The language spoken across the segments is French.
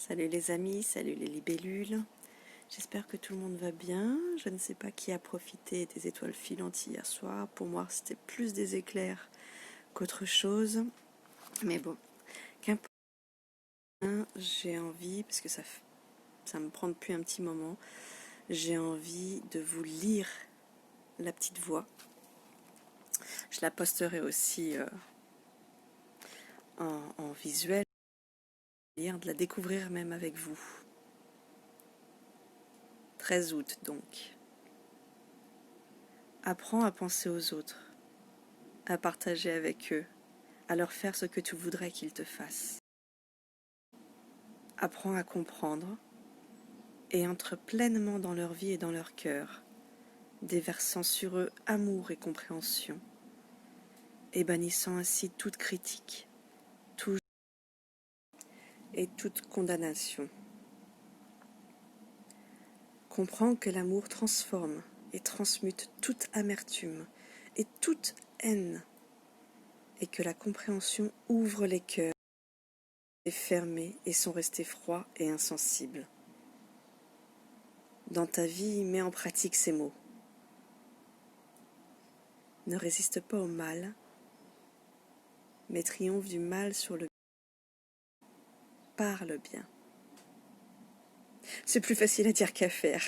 Salut les amis, salut les libellules. J'espère que tout le monde va bien. Je ne sais pas qui a profité des étoiles filantes hier soir. Pour moi, c'était plus des éclairs qu'autre chose. Mais bon, qu'importe. J'ai envie, parce que ça me prend depuis un petit moment, j'ai envie de vous lire la petite voix. Je la posterai aussi en visuel, de la découvrir même avec vous. 13 août donc. Apprends à penser aux autres, à partager avec eux, à leur faire ce que tu voudrais qu'ils te fassent. Apprends à comprendre et entre pleinement dans leur vie et dans leur cœur, déversant sur eux amour et compréhension, et bannissant ainsi toute critique, tout et toute condamnation. Comprends que l'amour transforme et transmute toute amertume et toute haine, et que la compréhension ouvre les cœurs fermés et sont restés froids et insensibles. Dans ta vie, mets en pratique ces mots. Ne résiste pas au mal, mais triomphe du mal sur le bien. Parle bien. C'est plus facile à dire qu'à faire,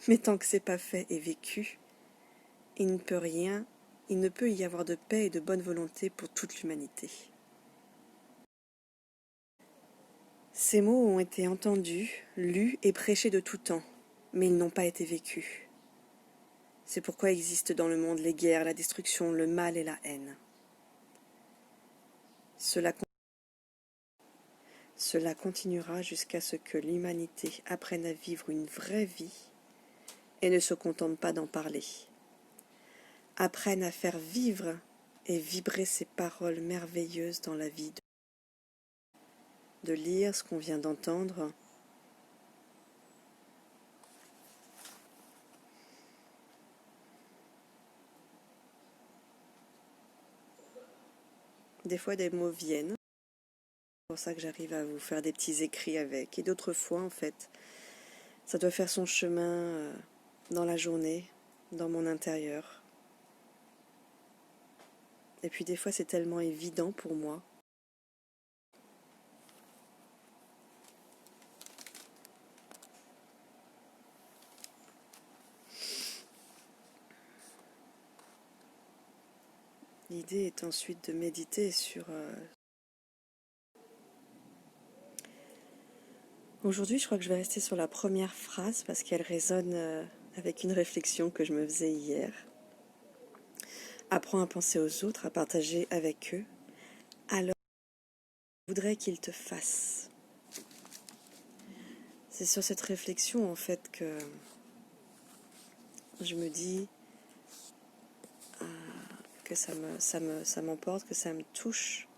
mais tant que c'est pas fait et vécu, il ne peut y avoir de paix et de bonne volonté pour toute l'humanité. Ces mots ont été entendus, lus et prêchés de tout temps, mais ils n'ont pas été vécus. C'est pourquoi existent dans le monde les guerres, la destruction, le mal et la haine. Cela continuera jusqu'à ce que l'humanité apprenne à vivre une vraie vie et ne se contente pas d'en parler. Apprenne à faire vivre et vibrer ces paroles merveilleuses dans la vie. De lire ce qu'on vient d'entendre. Des fois, des mots viennent. C'est pour ça que j'arrive à vous faire des petits écrits avec. Et d'autres fois, en fait, ça doit faire son chemin dans la journée, dans mon intérieur. Et puis des fois, c'est tellement évident pour moi. L'idée est ensuite de méditer sur... Aujourd'hui, je crois que je vais rester sur la première phrase parce qu'elle résonne avec une réflexion que je me faisais hier. Apprends à penser aux autres, à partager avec eux. Alors, je voudrais qu'ils te fassent. C'est sur cette réflexion, en fait, que je me dis que ça m'emporte, que ça me touche.